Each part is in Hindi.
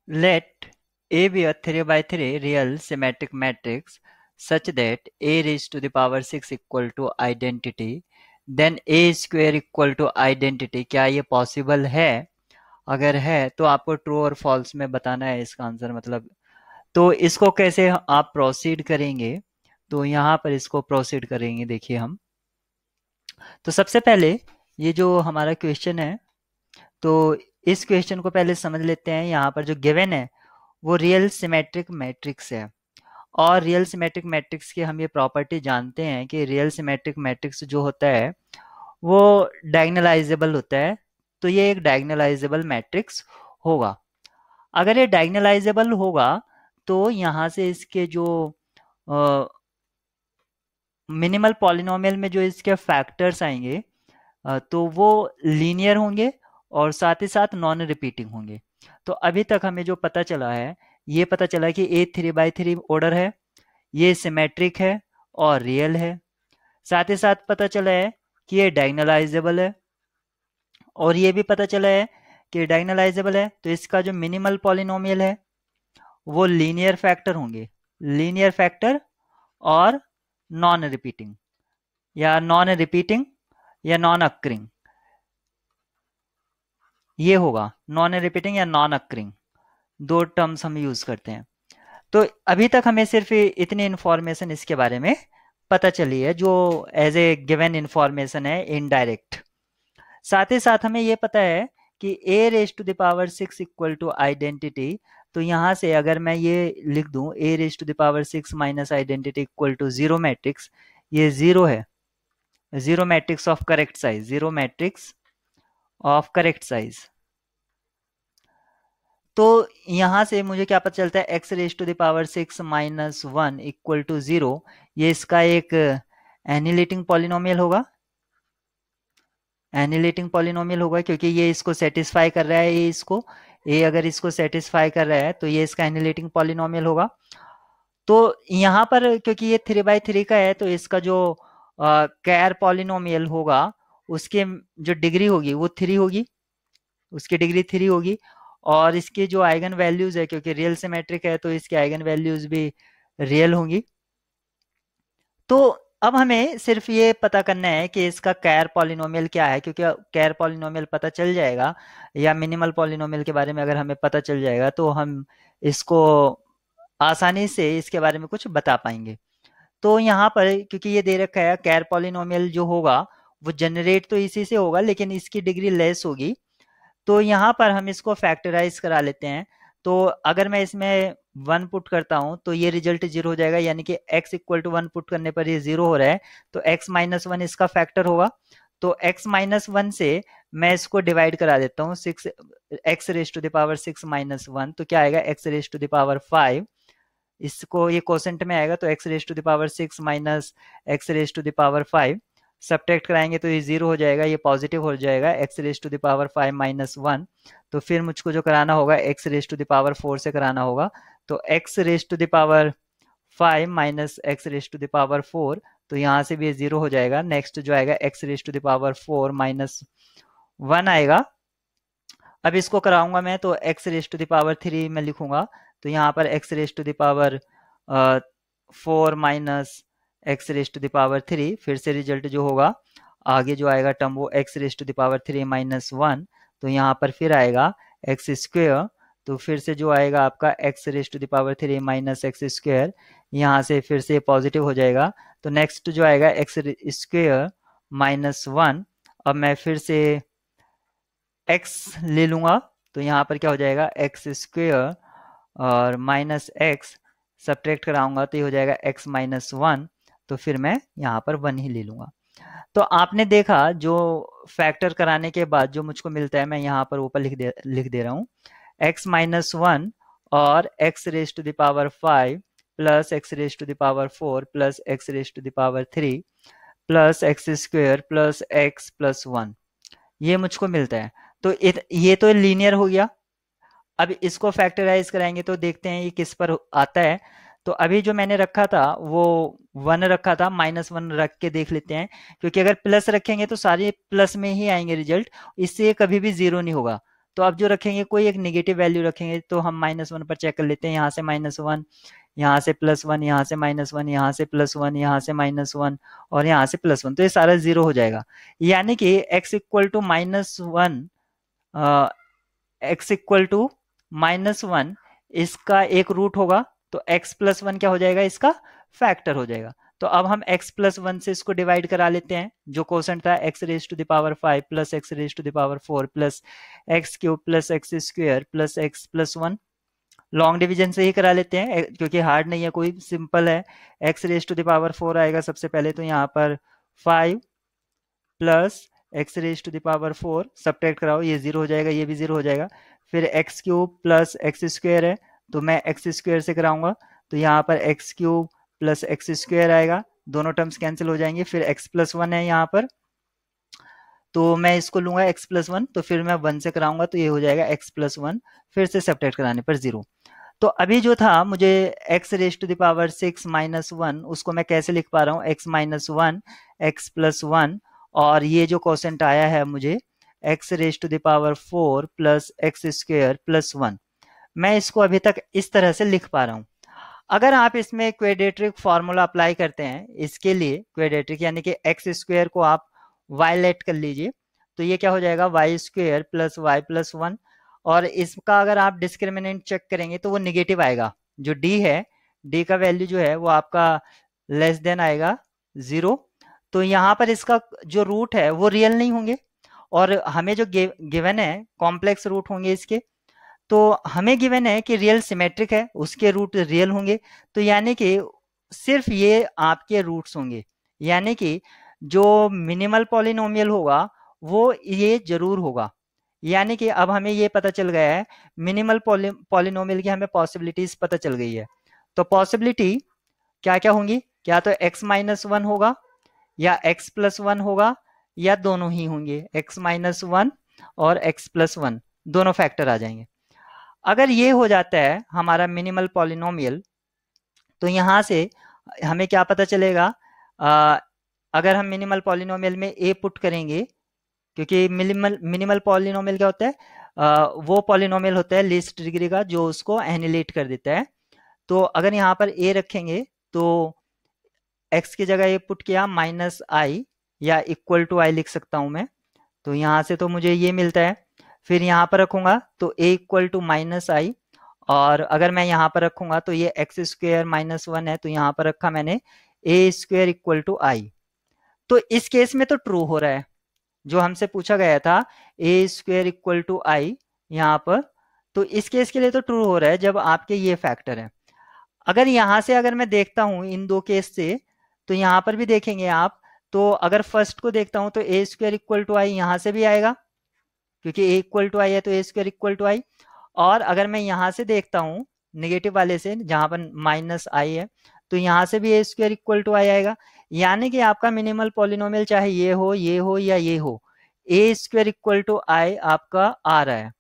Let A be a 3 by 3 real symmetric matrix such that A raised to the power 6 equal to identity, then A square equal to identity. क्या ये पॉसिबल है? अगर है तो आपको ट्रू और फॉल्स में बताना है इसका आंसर, मतलब तो इसको कैसे आप प्रोसीड करेंगे? तो यहाँ पर इसको प्रोसीड करेंगे, देखिए हम। तो सबसे पहले ये जो हमारा क्वेश्चन है, तो इस क्वेश्चन को पहले समझ लेते हैं। यहाँ पर जो गिवन है वो रियल सिमेट्रिक मैट्रिक्स है, और रियल सिमेट्रिक मैट्रिक्स की हम ये प्रॉपर्टी जानते हैं कि रियल सिमेट्रिक मैट्रिक्स जो होता है वो डायगोनलाइजेबल होता है। तो ये एक डायगोनलाइजेबल मैट्रिक्स होगा। अगर ये डायगोनलाइजेबल होगा तो यहाँ से इसके जो मिनिमल पॉलिनोमियल में जो इसके फैक्टर्स आएंगे तो वो लीनियर होंगे और साथ ही साथ नॉन रिपीटिंग होंगे। तो अभी तक हमें जो पता चला है, ये पता चला कि ए 3/3 ऑर्डर है, ये सिमेट्रिक है और रियल है। साथ ही साथ पता चला है कि ये डायगोनलाइजेबल है, और ये भी पता चला है कि डायगोनलाइजेबल है। तो इसका जो मिनिमल पॉलिनोमियल है वो लीनियर फैक्टर होंगे, लीनियर फैक्टर और नॉन रिपीटिंग या नॉन अक्रिंग, ये होगा नॉन रिपीटिंग या नॉन अक्रिंग, दो टर्म्स हम यूज करते हैं। तो अभी तक हमें सिर्फ इतनी इंफॉर्मेशन इसके बारे में पता चली है जो एज ए गिवन इंफॉर्मेशन है, इनडायरेक्ट। साथ ही साथ हमें ये पता है कि a raise to the power 6 equal to identity. तो यहां से अगर मैं ये लिख दूं a raise to the power 6 minus identity equal to zero matrix, ये जीरो है, zero matrix of correct size, zero matrix of correct size. तो यहां से मुझे क्या पता चलता है, x raise to the power 6 minus 1 equal to 0, ये इसका एक एनिलेटिंग पॉलिनोमियल होगा, एनिलेटिंग पॉलिनोमियल होगा, क्योंकि ये इसको सेटिस्फाई कर रहा है, ये इसको ए अगर इसको सेटिस्फाई कर रहा है तो ये इसका एनिलेटिंग पॉलिनोमियल होगा। तो यहाँ पर क्योंकि ये 3/3 का है, तो इसका जो कैर पॉलिनोमियल होगा उसके जो डिग्री होगी वो 3 होगी, उसकी डिग्री 3 होगी। और इसके जो आइगन वैल्यूज है, क्योंकि रियल सिमेट्रिक है तो इसके आइगन वैल्यूज भी रियल होंगी। तो अब हमें सिर्फ ये पता करना है कि इसका कैर पॉलिनोमियल क्या है, क्योंकि कैर पॉलिनोमियल पता चल जाएगा या मिनिमल पॉलिनोमियल के बारे में अगर हमें पता चल जाएगा तो हम इसको आसानी से इसके बारे में कुछ बता पाएंगे। तो यहाँ पर क्योंकि ये दे रखा है कैर पॉलिनोमियल जो होगा वो जनरेट तो इसी से होगा लेकिन इसकी डिग्री लेस होगी। तो यहाँ पर हम इसको फैक्टराइज करा लेते हैं। तो अगर मैं इसमें 1 पुट करता हूं तो ये रिजल्ट 0 हो जाएगा, यानी कि x इक्वल टू 1 पुट करने पर ये 0 हो रहा है, तो x माइनस 1 इसका फैक्टर होगा। तो x माइनस 1 से मैं इसको डिवाइड करा देता हूँ, 6 x raise to the power 6 minus 1, तो क्या आएगा x raise to the power 5। इसको ये कोसेंट में आएगा तो x raise to the power 6 minus x raise to the power 5 subtract कराएंगे तो ये 0 हो जाएगा, ये पॉजिटिव हो जाएगा, x raise to the power 5 minus 1। तो फिर मुझको जो कराना होगा x raise to the power 4 से कराना होगा, तो x raise to the power 5 minus x raise to the power 4, तो यहाँ से भी ये 0 हो जाएगा। नेक्स्ट जो आएगा x raise to the power 4 minus 1 आएगा। अब इसको कराऊंगा मैं तो x raise to the power 3 में लिखूंगा, तो यहाँ पर x raise to the power 4 minus x raise to the power 3, फिर से रिजल्ट जो होगा आगे जो आएगा टर्म वो x raise to the power 3 minus 1, तो यहाँ पर फिर आएगा x स्क्वेयर, तो फिर से जो आएगा आपका x raise to the power 3 minus x square, यहाँ से फिर से पॉजिटिव हो जाएगा। तो नेक्स्ट जो आएगा x स्क्वेयर माइनस 1, अब मैं फिर से x ले लूंगा, तो यहाँ पर क्या हो जाएगा x स्क्वेयर और माइनस एक्स सब्ट्रैक्ट कराऊंगा तो ये हो जाएगा x माइनस 1, तो फिर मैं यहाँ पर 1 ही ले लूंगा। तो आपने देखा जो फैक्टर कराने के बाद जो मुझको मिलता है मैं यहाँ पर ऊपर लिख दे रहा हूँ, x माइनस 1 और x raise to the power 5 plus x raise to the power 4 plus x raise to the power 3 plus x square plus x plus 1, ये मुझको मिलता है। तो ये तो लीनियर हो गया। अब इसको फैक्टराइज कराएंगे तो देखते हैं ये किस पर आता है। तो अभी जो मैंने रखा था वो 1 रखा था, माइनस 1 रख के देख लेते हैं, क्योंकि अगर प्लस रखेंगे तो सारे प्लस में ही आएंगे रिजल्ट, इससे कभी भी 0 नहीं होगा। तो अब जो रखेंगे कोई एक नेगेटिव वैल्यू रखेंगे, तो हम -1 पर चेक कर लेते हैं। यहाँ से -1, यहाँ से +1, यहाँ से -1, यहाँ से +1, यहाँ से -1 और यहाँ से +1, तो ये सारा 0 हो जाएगा। यानी कि x equal to -1, x equal to -1 इसका एक रूट होगा, तो x+1 क्या हो जाएगा, इसका फैक्टर हो जाएगा। तो अब हम x+1 से इसको डिवाइड करा लेते हैं। जो क्वोशंट था x⁵5 plus x⁴ plus x³ plus x² plus x+1, long division से ही करा लेते हैं क्योंकि हार्ड नहीं है कोई, सिंपल है। x⁴ आएगा सबसे पहले, तो यहाँ पर 5 प्लस x⁴ सब्ट्रैक्ट कराओ, ये 0 हो जाएगा, ये भी 0 हो जाएगा। फिर x³ प्लस x² है, तो मैं x² से कराऊंगा, तो यहाँ पर x³ प्लस x² आएगा, दोनों टर्म्स कैंसिल हो जाएंगे। फिर x+1 है यहाँ पर, तो मैं इसको लूंगा x+1, तो फिर मैं 1 से कराऊंगा, तो ये हो जाएगा x+1, फिर से सब्ट्रैक्ट कराने पर 0। तो अभी जो था मुझे x⁻6 माइनस 1, उसको मैं कैसे लिख पा रहा हूँ, x-1 x+1, और ये जो क्वोशंट आया है मुझे x⁴ प्लस x² प्लस 1, मैं इसको अभी तक इस तरह से लिख पा रहा हूँ। अगर आप इसमें क्वेड्रेटिक फॉर्मूला अप्लाई करते हैं, इसके लिए क्वेड्रेटिक यानी कि x² को आप y लेट कर लीजिए, तो ये क्या हो जाएगा, y² प्लस y प्लस 1, और इसका अगर आप डिस्क्रिमिनेंट चेक करेंगे तो वो निगेटिव आएगा। जो d है, d का वैल्यू जो है वो आपका लेस देन आएगा 0, तो यहाँ पर इसका जो रूट है वो रियल नहीं होंगे, और हमें जो गिवन है कॉम्प्लेक्स रूट होंगे इसके, तो हमें गिवन है कि रियल सिमेट्रिक है, उसके रूट रियल होंगे, तो यानी कि सिर्फ ये आपके रूट्स होंगे, यानी कि जो मिनिमल पॉलिनोमियल होगा वो ये जरूर होगा। यानी कि अब हमें ये पता चल गया है, मिनिमल पॉलिनोमियल की हमें पॉसिबिलिटीज पता चल गई है। तो पॉसिबिलिटी क्या क्या होंगी, क्या तो x-1 होगा, या x+1 होगा, या दोनों ही होंगे, x-1 और x+1 दोनों फैक्टर आ जाएंगे। अगर ये हो जाता है हमारा मिनिमल पॉलिनोमियल, तो यहाँ से हमें क्या पता चलेगा, अगर हम मिनिमल पॉलिनोमियल में a पुट करेंगे, क्योंकि मिनिमल पॉलिनोमियल क्या होता है, वो पॉलिनोमियल होता है लीस्ट डिग्री का जो उसको एनिलेट कर देता है। तो अगर यहाँ पर a रखेंगे तो x की जगह a पुट किया -i, या इक्वल टू i लिख सकता हूं मैं, तो यहाँ से तो मुझे ये मिलता है। फिर यहाँ पर रखूंगा तो a इक्वल टू -i, और अगर मैं यहाँ पर रखूंगा तो ये x² -1 है, तो यहाँ पर रखा मैंने a² इक्वल टू i। तो इस केस में तो ट्रू हो रहा है, जो हमसे पूछा गया था a² इक्वल टू i यहाँ पर, तो इस केस के लिए तो ट्रू हो रहा है जब आपके ये फैक्टर है। अगर यहाँ से अगर मैं देखता हूँ इन दो केस से, तो यहाँ पर भी देखेंगे आप, तो अगर फर्स्ट को देखता हूँ तो a² इक्वल टू i यहाँ से भी आएगा, क्योंकि a इक्वल टू i है तो a² इक्वल टू i। और अगर मैं यहाँ से देखता हूँ नेगेटिव वाले से, जहां पर -i है, तो यहाँ से भी a² इक्वल टू i आएगा। यानी कि आपका मिनिमल पॉलिनोमियल चाहे ये हो या ये हो, a² इक्वल टू i आपका आ रहा है।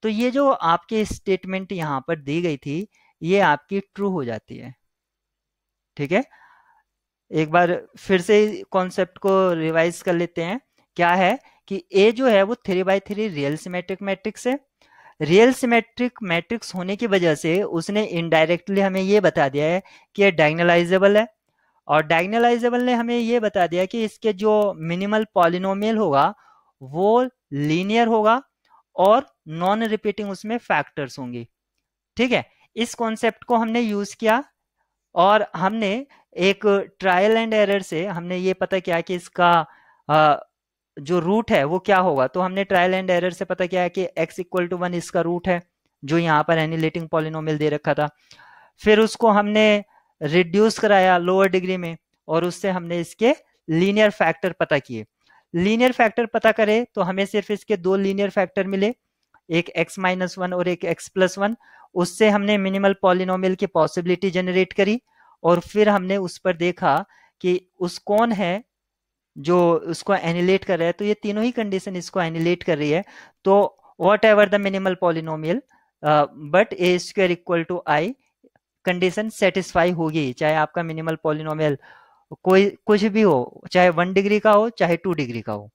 तो ये जो आपकी स्टेटमेंट यहाँ पर दी गई थी, ये आपकी ट्रू हो जाती है। ठीक है, एक बार फिर से कॉन्सेप्ट को रिवाइज कर लेते हैं। क्या है कि A जो है वो 3/3 रियल सिमेट्रिक मैट्रिक्स है। रियल सिमेट्रिक मैट्रिक्स होने की वजह से उसने इनडायरेक्टली हमें ये बता दिया है कि ये डायगोनलाइजेबल है, और डायगोनलाइजेबल ने हमें ये बता दिया कि इसके जो मिनिमल पॉलिनोमियल होगा वो लीनियर होगा और नॉन रिपीटिंग उसमें फैक्टर्स होंगे। ठीक है, इस कॉन्सेप्ट को हमने यूज किया, और हमने एक ट्रायल एंड एरर से हमने ये पता किया कि इसका जो रूट है वो क्या होगा। तो हमने ट्रायल एंड एरर से पता किया कि x इक्वल टू 1 इसका रूट है, जो यहाँ पर एनिलेटिंग पॉलिनोमियल दे रखा था। फिर उसको हमने रिड्यूस कराया लोअर डिग्री में, और उससे हमने इसके लीनियर फैक्टर पता किए। लीनियर फैक्टर पता करे तो हमें सिर्फ इसके दो लीनियर फैक्टर मिले, एक x-1 और एक x+1। उससे हमने मिनिमल पॉलिनोमियल की पॉसिबिलिटी जनरेट करी, और फिर हमने उस पर देखा कि उस कौन है जो उसको एनिलेट कर रहा है, तो ये तीनों ही कंडीशन इसको एनिलेट कर रही है। तो whatever the minimal polynomial but a² equal to i condition satisfy होगी, चाहे आपका मिनिमल पॉलिनोमियल कोई कुछ भी हो, चाहे 1 डिग्री का हो चाहे 2 डिग्री का हो।